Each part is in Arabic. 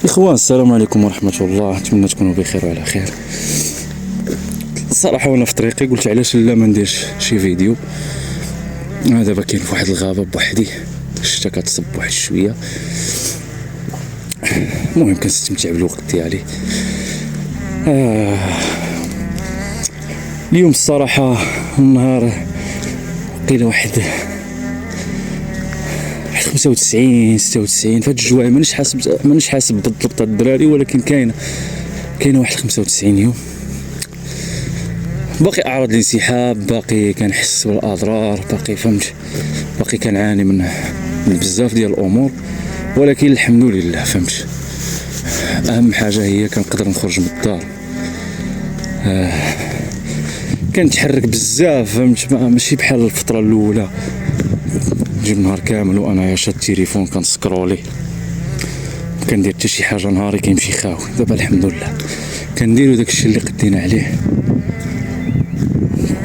إخوان السلام عليكم ورحمة الله، نتمنى تكونوا بخير وعلى خير. الصراحة وانا في طريقي قلت علاش لا ما نديرش شي فيديو. انا دابا كاين في واحد الغابة بوحدي، الشتا كتصب واحد شوية، المهم كنستمتع بالوقت ديالي. اليوم الصراحة النهار قيل واحد 95 96 في هاد الجوايع، مانيش حاسب بالضبط الدراري، ولكن كاينه واحد 95 يوم. باقي اعراض الانسحاب، باقي كنحس بالاضرار، باقي فهمت، باقي كنعاني من بزاف ديال الامور، ولكن الحمد لله فهمت. اهم حاجه هي كنقدر نخرج من الدار، كنتحرك بزاف فهمت، ماشي بحال الفتره الاولى نجيب نهار كامل وانا شاد التليفون كنسكرولي، كندير حتى شي حاجه، نهاري كيمشي خاوي. دابا الحمد لله كنديرو داكشي اللي قدينا عليه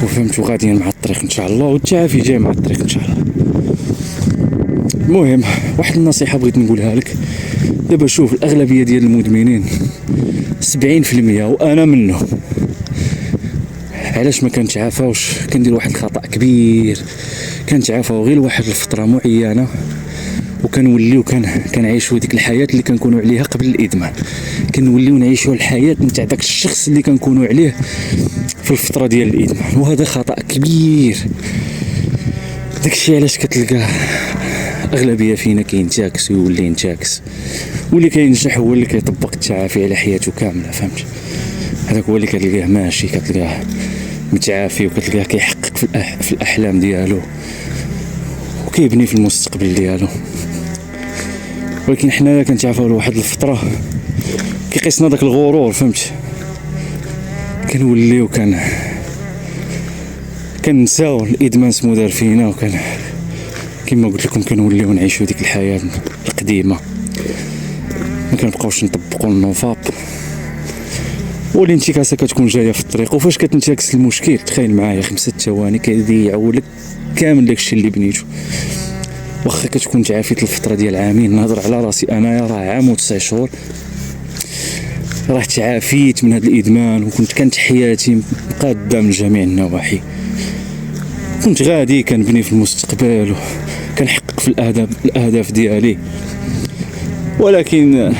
وفهمت، وغاديين مع الطريق ان شاء الله، والتعافي جاي مع الطريق ان شاء الله. المهم واحد النصيحه بغيت نقولها لك دابا. شوف، الاغلبيه ديال المدمنين 70% وانا منهم، علاش ما كنتعافاوش؟ كندير واحد الخطا كبير، كنتعافاو غير لواحد الفتره معينه وكنوليو كنعيشوا ديك الحياه اللي كنكونوا عليها قبل الادمان، كنوليو نعيشوا الحياه نتاع داك الشخص اللي كنكونوا عليه في الفتره ديال الادمان، وهذا خطا كبير. داكشي علاش كتلقى اغلبيه فينا كينتاكس ويولي ينتاكس، واللي كينجح هو اللي كيطبق التعافي على حياته كامله فهمت. هذاك هو اللي كتلقاه ماشي، كتلقاه متعافي، وكتلقاه كيحقق في الاحلام ديالو وكيبني في المستقبل ديالو. ولكن حنايا كنتعافاو لواحد الفتره كيقيسنا داك الغرور فهمت، كنوليو كنساو الادمان سمو دار فينا، كما قلت لكم كنوليو نعيشوا ديك الحياه القديمه، ما كنبقاوش نطبقوا النوفاب. والانتكاسه كتكون جايه في الطريق، وفاش كتنتكس المشكل تخيل معايا 5 ثواني كيضيعوا لك كامل داكشي اللي بنيتو. واخا كتكون تعافيت الفتره ديال عامين، نهضر على راسي انايا، راه عام و9 شهور راه تعافيت من هذا الادمان، كانت حياتي مقاده من جميع النواحي، كنت غادي كنبني في المستقبل وكنحقق في الاهداف ديالي. ولكن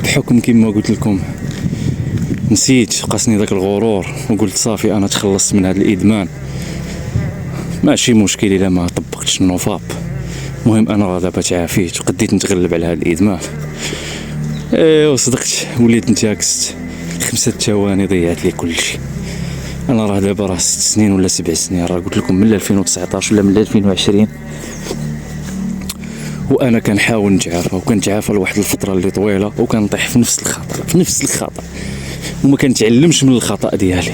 بحكم كما قلت لكم نسيت، قاسني داك الغرور وقلت صافي انا تخلصت من هذا الادمان، ماشي مشكل الا ما طبقتش النوفاب. المهم انا دابا تعافيت وقديت نتغلب على هذا الادمان. وصدقت وليت نتاكست 5 ثواني ضيعت لي كل شيء. انا راه دابا 6 سنين ولا 7 سنين، راه قلت لكم من 2019 ولا من 2020 وانا كنحاول نتعافى، وكنتعافى لواحد الفتره اللي طويله، وكنطيح في نفس الخطا وما كنتعلمش من الخطا ديالي.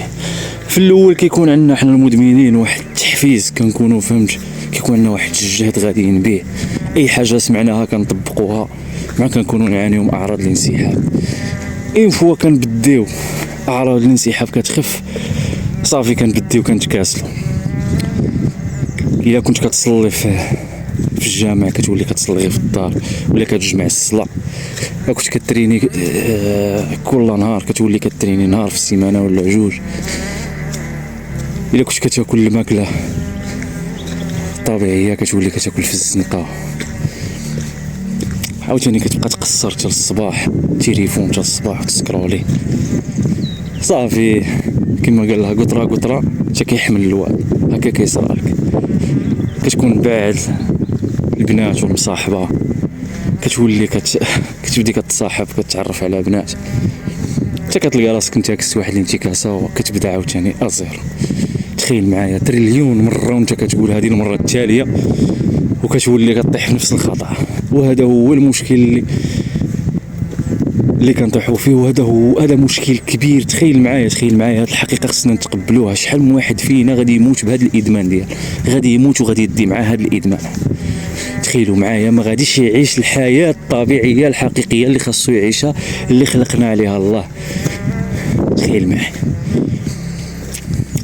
في الاول كيكون عندنا حنا المدمنين واحد التحفيز، كنكونوا فهمت، كيكون عندنا واحد الجهد غاديين به، اي حاجه سمعناها كنطبقوها، ما كنكونوا نعانيو من اعراض الانسحاب. اين فوا كنبديو اعراض الانسحاب كتخف صافي كنبديو كنتكاسلوا. الا كنت كتصلي في الجامع كتولي كتصلي غير في الدار، ولا كتجمع الصلاه. الا كنت كتريني كل نهار كتولي كتريني نهار في السيمانه ولا جوج. الا كنت كتاكل الماكله طبيعيه كتولي كتاكل في الزنقه. عاوتاني كتبقى تقصر حتى الصباح، تليفون حتى الصباح تسكرولي صافي. كما قال لها قطره حتى كيحمل الواد، هكا كيصرالك. كتكون باعد البنات والمصاحبه، كتولي كتبدي كتصاحب، كتعرف على بنات، حتى كتلقى راسك انتكست واحد الانتكاسه وكتبدا عاوتاني ازيرو. تخيل معايا تريليون مره وانت كتقول هذه المره التاليه، وكتولي كطيح في نفس الخطا. وهذا هو المشكل اللي كنطيحوا فيه، وهذا مشكل كبير. تخيل معايا هذه الحقيقه خصنا نتقبلوها. شحال من واحد فينا غادي يموت بهذا الادمان ديال، غادي يموت وغادي يدي معاه هذا الادمان. تخيلوا معايا ما غاديش يعيش الحياه الطبيعيه الحقيقيه اللي خاصو يعيشها، اللي خلقنا عليها الله. تخيل معايا.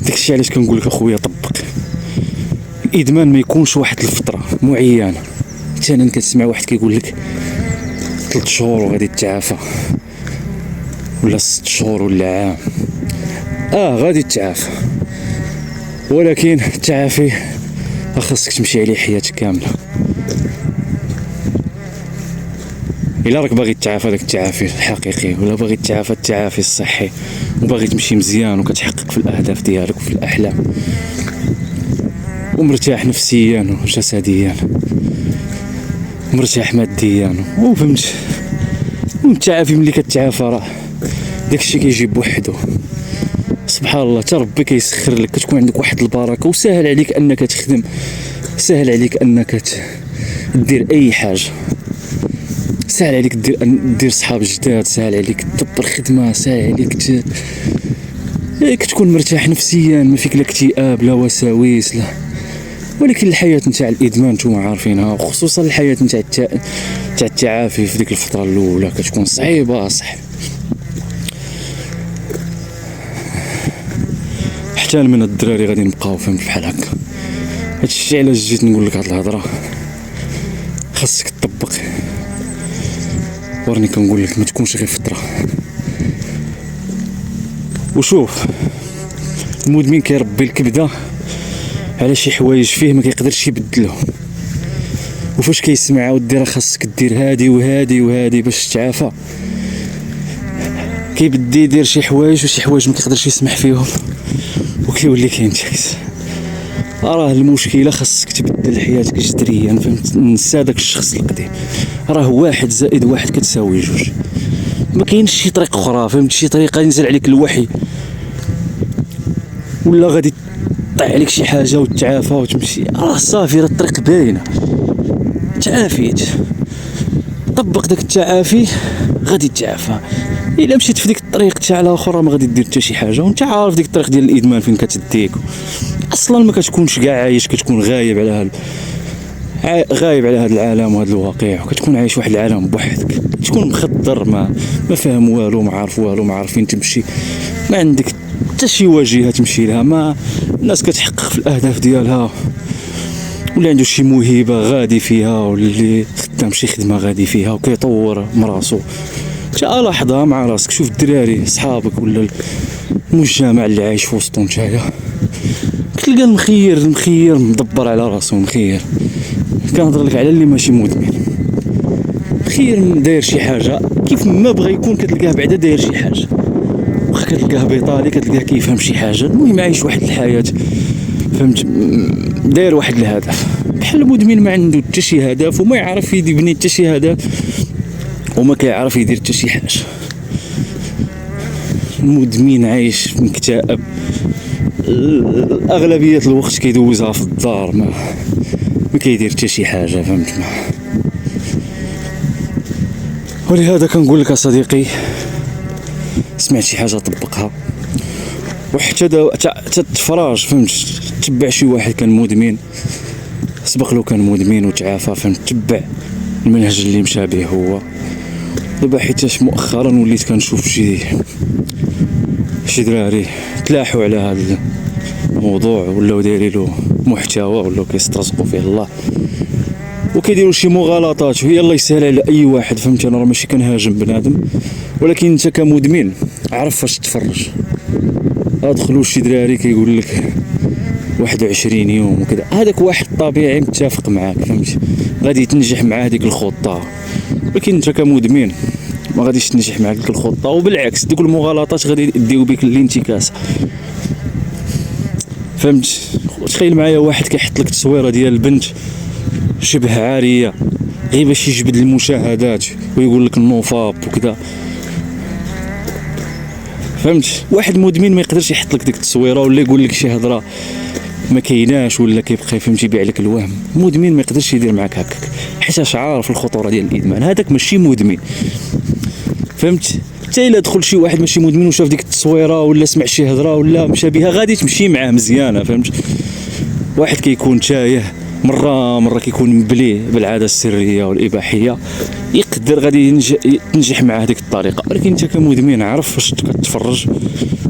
داكشي علاش كنقول لك اخويا طبق الادمان، ما يكونش واحد الفتره معينه. مثلا كتسمع واحد كيقول لك 3 شهور وغادي تعافى، ولا 6 شهور ولا عام، غادي تعافى، ولكن التعافي خاصك تمشي عليه حياتك كامله. الا راك باغي تعافى داك التعافي الحقيقي، ولا باغي تعافى التعافي الصحي، وباغي تمشي مزيان وكتحقق في الاهداف ديالك وفي الاحلام، ومرتاح نفسيا وجسديا، مرتاح ماديا، وفهمت التعافي ملي كتعافى راه داكشي كيجي بوحدو، سبحان الله، حتى ربي كيسخر لك، كتكون عندك واحد البركه، وسهل عليك انك تخدم، سهل عليك انك دير اي حاجه، سهل عليك دير صحاب جداد، سهل عليك تدبر خدمه، سهل عليك كتكون مرتاح نفسيا، ما فيك لا اكتئاب لا وساوس لا. ولكن الحياه نتاع الادمان نتوما عارفينها، وخصوصا الحياه نتاع التعافي في ديك الفتره الاولى كتكون صعيبه صح. حتى من الدراري غادي نبقاو فهمت بحال هكا. هادشي علاش جيت نقول لك هاد الهضره، خاصك تطبق، وراني كنقول لك ما تكونش غير فتره. وشوف المدمن كيربي الكبده على شي حوايج فيه ما كيقدرش يبدلهم، وفاش كيسمع ودي راه خاصك دير هادي وهادي وهادي باش تعافى، كيبدي يدير شي حوايج وشي حوايج ما كيقدرش يسمح فيهم، وكيولي كينتكس. راه المشكله خاصك تبدل حياتك جذريا، فهمت؟ نسى داك الشخص القديم، راه 1 زائد 1 كتساوي 2، ما كاينش شي طريق اخرى، فهمت؟ شي طريقه ينزل عليك الوحي ولا غادي طيح عليك شي حاجه وتعافى وتمشي، راه صافي، راه الطريق باينه، تعافيت، طبق داك التعافي غادي تعافى. الا مشيت في ديك الطريق تاع الاخر ما غادي دير حتى شي حاجه، وانت عارف ديك الطريق ديال الادمان فين كتديك، اصلا ما كتكونش كاع عايش، كتكون غايب على هذا العالم وهذا الواقع، وكتكون عايش واحد العالم بوحدك، تكون مخدر، ما فاهم والو، ما عارف والو، ما عارف فين تمشي، ما عندك حتى شي واجهه تمشي لها، ما الناس كتحقق في الاهداف ديالها، ولا عنده شي موهبه غادي فيها، واللي خدام شي خدمه غادي فيها وكيطور مراسو. تا لاحظها مع راسك، شوف الدراري صحابك ولا المجتمع اللي عايش في وسطهم نتايا، كتلقى المخير مدبر على راسو، مخير كنهضر لك على اللي ماشي مدمن، مخير داير شي حاجه كيف ما بغى يكون، كتلقاه بعدا داير شي حاجه، واخا كتلقاه بيطالي كتلقاه كيفهم شي حاجه، المهم عايش واحد الحياه، فهمت؟ داير واحد الهدف، بحال المدمن ما عنده حتى شي هدف، وما يعرف يبني حتى شي هدف، وما كيعرف يدير حتى شي حاجه. المدمن عايش مكتئب، اغلبيه الوقت كيدوزها في الدار، ما كيدير حتى شي حاجه، فهمت؟ ولهذا كنقول لك صديقي، سمعت شي حاجه طبقها، وحتى تفراج، فهمت؟ تبع شي واحد كان مدمن، سبق له كان مدمن وتعافى، فهمت؟ تبع المنهج اللي مشى به هو. دابا حيتاش مؤخرا وليت كنشوف شي دراري تلاحوا على هذا الموضوع، ولاو دايرين له محتوى، ولاو كيسترزقوا فيه الله، وكيديروا شي مغالطات، وهي الله يسهل على اي واحد، فهمت؟ انا راه ماشي كنهاجم بنادم، ولكن انت كمدمن عرف فاش تفرج. ادخلوا شي دراري كيقول لك 21 يوم وكذا، هذاك واحد طبيعي متفق معاك، فهمت؟ غادي تنجح مع هذيك الخطه، ولكن انت كمدمن ما غاديش تنجح معاك ديك الخطه، وبالعكس ديك المغالطات غادي يديو بك للانتكاسه، فهمت؟ تخيل معايا واحد كيحط لك تصويره ديال البنت شبه عاريه غير باش يجبد المشاهدات ويقول لك النوفاب وكذا، فهمت؟ واحد مدمن ما يقدرش يحط لك ديك التصويره، ولا يقول لك شي هضره ما كايناش، ولا كيبقى فهمتي يبيع لك الوهم. مدمن ما يقدرش يدير معاك هكاك، حيت عارف الخطوره ديال الادمان، هذاك ماشي مدمن، فهمت؟ حتى الا دخل شي واحد ماشي مدمن وشاف ديك التصويره ولا سمع شي هضره ولا مشى بها، غادي تمشي معاه مزيانه، فهمت؟ واحد كيكون تايه، مره كيكون مبلي بالعاده السريه والاباحيه، يقدر غادي تنجح مع هذيك الطريقه، ولكن انت كمدمن عرف فاش كتفرج.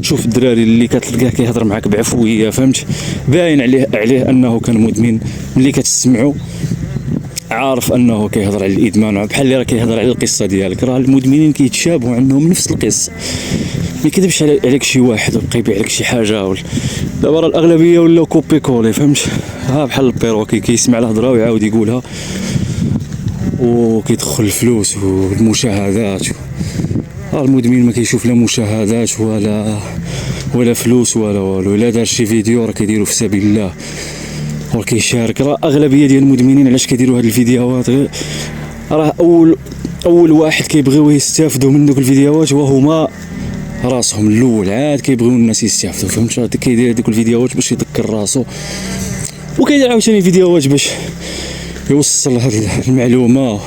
شوف الدراري اللي كتلقاه كيهضر معاك بعفويه، فهمت؟ باين عليه انه كان مدمن، ملي كتسمعوا عارف انه كيهضر على الادمان بحال اللي راه كيهضر على القصه ديالك. راه المدمنين كيتشابهوا، عندهم نفس القصه. ما يكذبش عليك شي واحد ويبقى يبيع لك شي حاجه دابا راه الاغلبيه ولاو كوبي كولي، فهمت؟ ها بحال البيروكي كيسمع الهضره ويعاود يقولها وكيدخل الفلوس والمشاهدات. المدمن ما كيشوف لا مشاهدات ولا فلوس ولا والو. الا دار شي فيديو راه كيديرو في سبيل الله وكيشارك. راه اغلبيه ديال المدمنين علاش كيديروا هاد الفيديوهات؟ راه اول واحد كيبغيو يستافدوا من دوك الفيديوهات وهما راسهم الاول، عاد كيبغيو الناس يستافدوا، فهمت؟ كيدير دوك الفيديوهات باش يذكر راسو، وكيدير عاوتاني فيديوهات باش يوصل هاد المعلومه،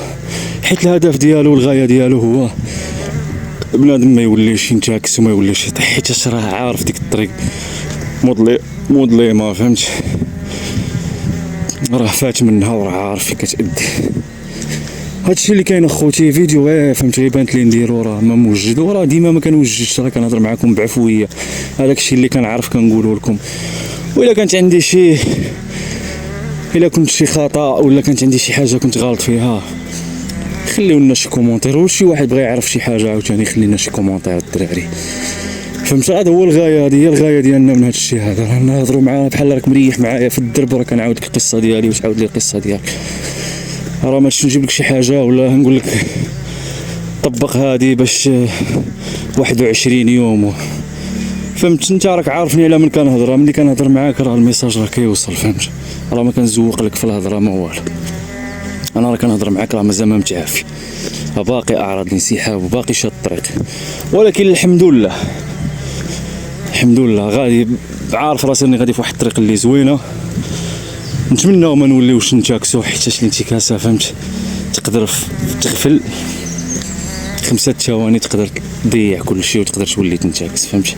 حيت الهدف ديالو والغايه ديالو هو بنادم ما يوليش ينتكس وما يوليش يطيح، حيت راه عارف ديك الطريق مودلي ما فهمتش، راه فات منها وراه عارف فين كتأدي. هادشي اللي كاين اخوتي، فيديو فهمت بانت لي نديرو راه ما موجد، وراه ديما ما كنوجدش، راه كنهضر معكم بعفويه. هذاك الشيء اللي كنعرف كنقوله لكم. وإلا كانت عندي الا كنت شي خطا ولا كانت عندي شي حاجه كنت غلط فيها، خليو لنا شي كومونتير، وشي واحد بغى يعرف شي حاجه عاوتاني خلي لنا شي كومونتير الدراري، فهمت؟ هذا هو الغايه، هذه هي الغايه ديالنا من هذا الشيء هذا. نهضروا معاه بحال راك مريح معايا في الدرب، راه كنعاود لك القصه ديالي وتعاود لي القصه ديالك. راه ماشي نجيب لك شي حاجه ولا نقول لك طبق هذه باش 21 يوم فهمت؟ انت راك عارفني على من كنهضر، ملي كنهضر معاك راه الميساج راه كيوصل، فهمت؟ راه ما كنزوق لك في الهضره ما والو. انا راه كنهضر معاك راه مازال ما متعافي، باقي اعراض الانسحاب وباقي شاد الطريق، ولكن الحمد لله غادي عارف راسي اني غادي في واحد الطريق اللي زوينه. نتمنى ما نوليوش نتاكسو، حيت الانتكاسه فهمت تقدر تغفل 5 ثواني تقدر تضيع كل شيء وتقدر تولي تنتكس، فهمت؟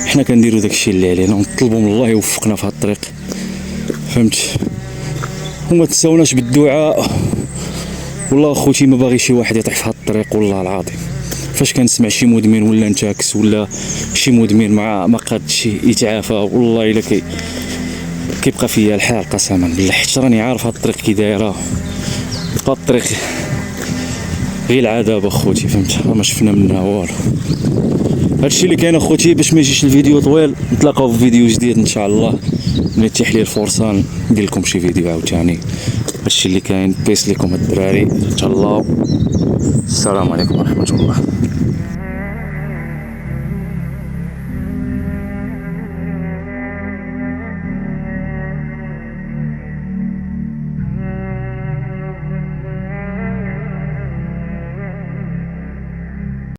حنا كنديروا داكشي اللي علينا ونطلبوا من الله يوفقنا في هذا الطريق، فهمت؟ وما تنساوناش بالدعاء. والله اخوتي ما باغي شي واحد يطيح في هذا الطريق، والله العظيم فاش كنسمع شي مدمن ولا انتكس ولا شي مدمن ما قادش يتعافى، والله الا كيبقى فيا الحال قسما بالله، حيت راني عارف هاد الطريق كي دايره. هاد الطريق غير العذاب اخوتي، فهمت؟ ما شفنا منها والو. هادشي اللي كاين اخوتي، باش ما يجيش الفيديو طويل. نتلاقاو في فيديو جديد ان شاء الله، ملي تيح لي الفرصه ندير لكم شي فيديو عاوتاني. هادشي اللي كاين. بيس لكم الدراري، تهلاو، السلام عليكم ورحمه الله.